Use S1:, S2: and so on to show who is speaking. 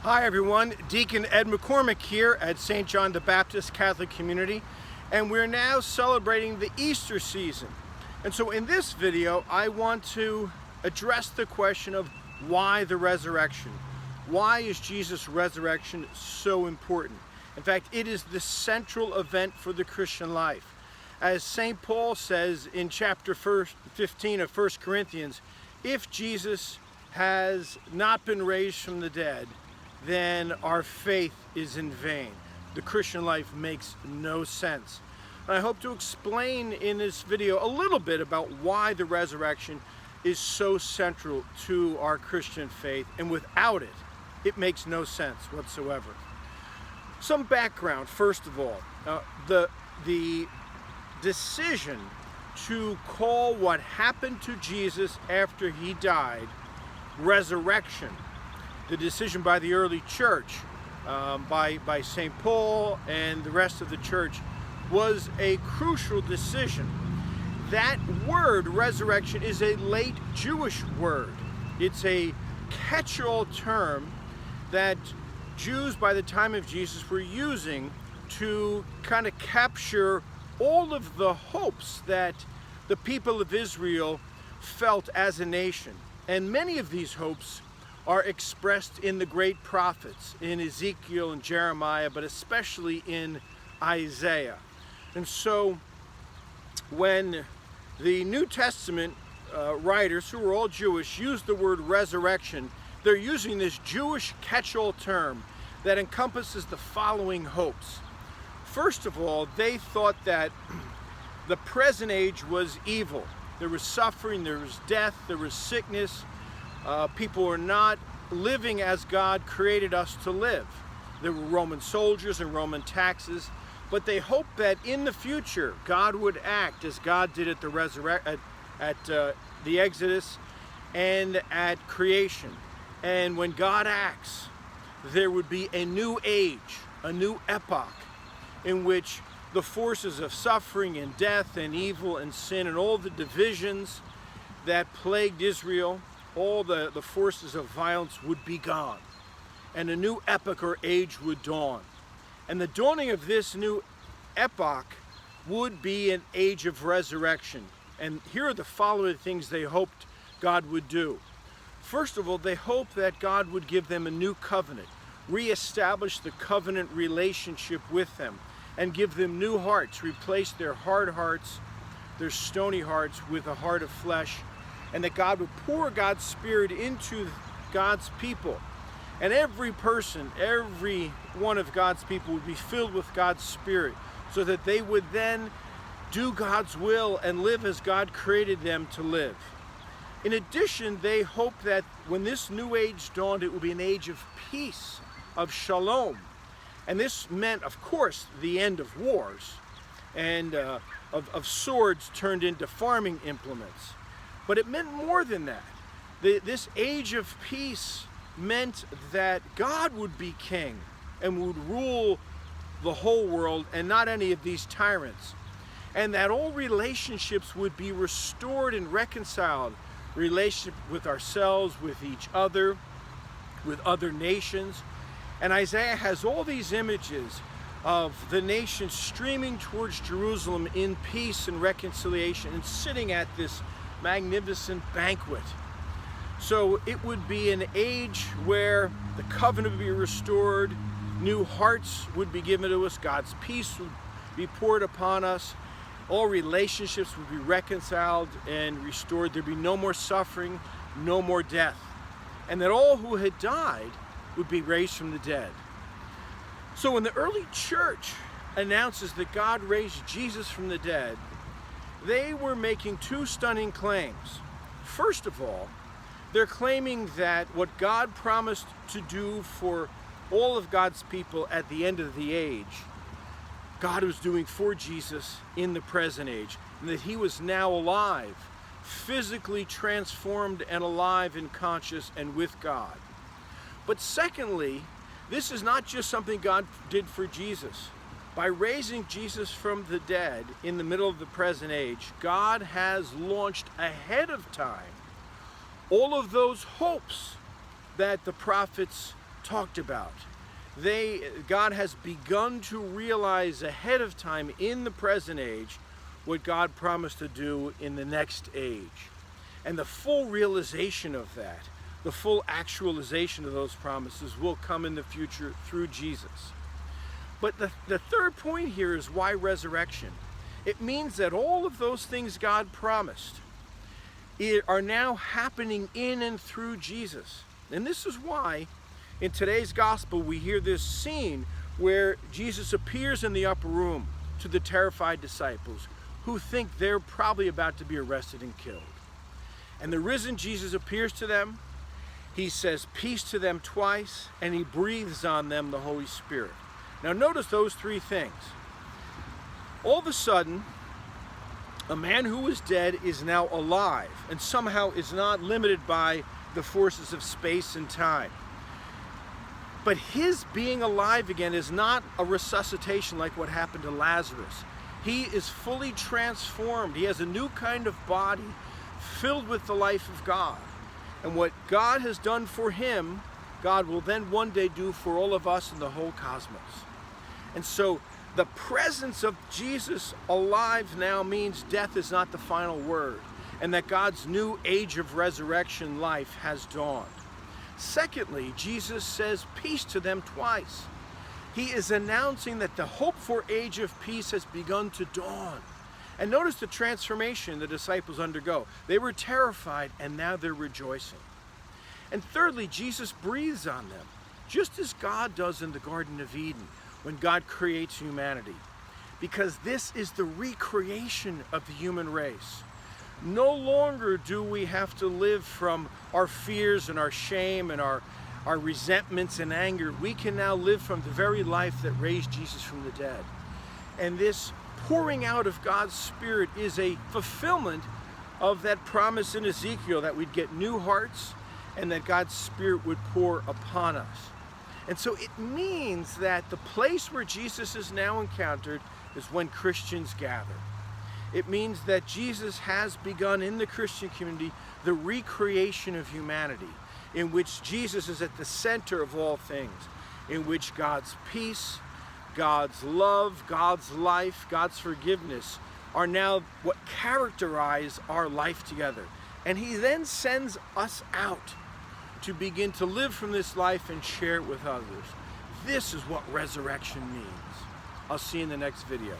S1: Hi everyone, Deacon Ed McCormick here at St. John the Baptist Catholic Community, and we're now celebrating the Easter season. And so in this video, I want to address the question of why the resurrection. Why is Jesus' resurrection so important? In fact, it is the central event for the Christian life. As St. Paul says in chapter 15 of 1 Corinthians, if Jesus has not been raised from the dead, then our faith is in vain. The Christian life makes no sense. And I hope to explain in this video a little bit about why the resurrection is so central to our Christian faith, and without it, it makes no sense whatsoever. Some background, first of all. The decision to call what happened to Jesus after he died resurrection, the decision by the early church, by St. Paul and the rest of the church, was a crucial decision. That word, resurrection, is a late Jewish word. It's a catch-all term that Jews by the time of Jesus were using to kind of capture all of the hopes that the people of Israel felt as a nation. And many of these hopes are expressed in the great prophets, in Ezekiel and Jeremiah, but especially in Isaiah. And so when the New Testament writers, who were all Jewish, use the word resurrection, they're using this Jewish catch-all term that encompasses the following hopes. First of all, they thought that the present age was evil. There was suffering, there was death, there was sickness. People were not living as God created us to live. There were Roman soldiers and Roman taxes, but they hoped that in the future God would act as God did at the Exodus and at creation. And when God acts, there would be a new age, a new epoch, in which the forces of suffering and death and evil and sin and all the divisions that plagued Israel, all the forces of violence would be gone, and a new epoch or age would dawn. And the dawning of this new epoch would be an age of resurrection. And here are the following things they hoped God would do. First of all, they hoped that God would give them a new covenant, reestablish the covenant relationship with them, and give them new hearts, replace their hard hearts, their stony hearts, with a heart of flesh, and that God would pour God's Spirit into God's people. And every person, every one of God's people would be filled with God's Spirit, so that they would then do God's will and live as God created them to live. In addition, they hoped that when this new age dawned, it would be an age of peace, of shalom. And this meant, of course, the end of wars and of swords turned into farming implements. But it meant more than that. This age of peace meant that God would be king and would rule the whole world and not any of these tyrants. And that all relationships would be restored and reconciled. Relationship with ourselves, with each other, with other nations. And Isaiah has all these images of the nation streaming towards Jerusalem in peace and reconciliation and sitting at this magnificent banquet. So it would be an age where the covenant would be restored, new hearts would be given to us, God's peace would be poured upon us, all relationships would be reconciled and restored. There'd be no more suffering, no more death, and that all who had died would be raised from the dead. So when the early church announces that God raised Jesus from the dead, they were making two stunning claims. First of all, they're claiming that what God promised to do for all of God's people at the end of the age, God was doing for Jesus in the present age, and that he was now alive, physically transformed and alive and conscious and with God. But secondly, this is not just something God did for Jesus. By raising Jesus from the dead in the middle of the present age, God has launched ahead of time all of those hopes that the prophets talked about. God has begun to realize ahead of time in the present age what God promised to do in the next age. And the full realization of that, the full actualization of those promises will come in the future through Jesus. But the third point here is why resurrection? It means that all of those things God promised are now happening in and through Jesus. And this is why in today's gospel we hear this scene where Jesus appears in the upper room to the terrified disciples who think they're probably about to be arrested and killed. And the risen Jesus appears to them. He says peace to them twice, and he breathes on them the Holy Spirit. Now notice those three things. All of a sudden, a man who was dead is now alive and somehow is not limited by the forces of space and time. But his being alive again is not a resuscitation like what happened to Lazarus. He is fully transformed. He has a new kind of body filled with the life of God. And what God has done for him, God will then one day do for all of us in the whole cosmos. And so the presence of Jesus alive now means death is not the final word, and that God's new age of resurrection life has dawned. Secondly, Jesus says peace to them twice. He is announcing that the hoped-for age of peace has begun to dawn. And notice the transformation the disciples undergo. They were terrified, and now they're rejoicing. And thirdly, Jesus breathes on them, just as God does in the Garden of Eden when God creates humanity. Because this is the recreation of the human race. No longer do we have to live from our fears and our shame and our resentments and anger. We can now live from the very life that raised Jesus from the dead. And this pouring out of God's Spirit is a fulfillment of that promise in Ezekiel that we'd get new hearts and that God's Spirit would pour upon us. And so it means that the place where Jesus is now encountered is when Christians gather. It means that Jesus has begun in the Christian community the recreation of humanity, in which Jesus is at the center of all things, in which God's peace, God's love, God's life, God's forgiveness are now what characterize our life together. And he then sends us out to begin to live from this life and share it with others. This is what resurrection means. I'll see you in the next video.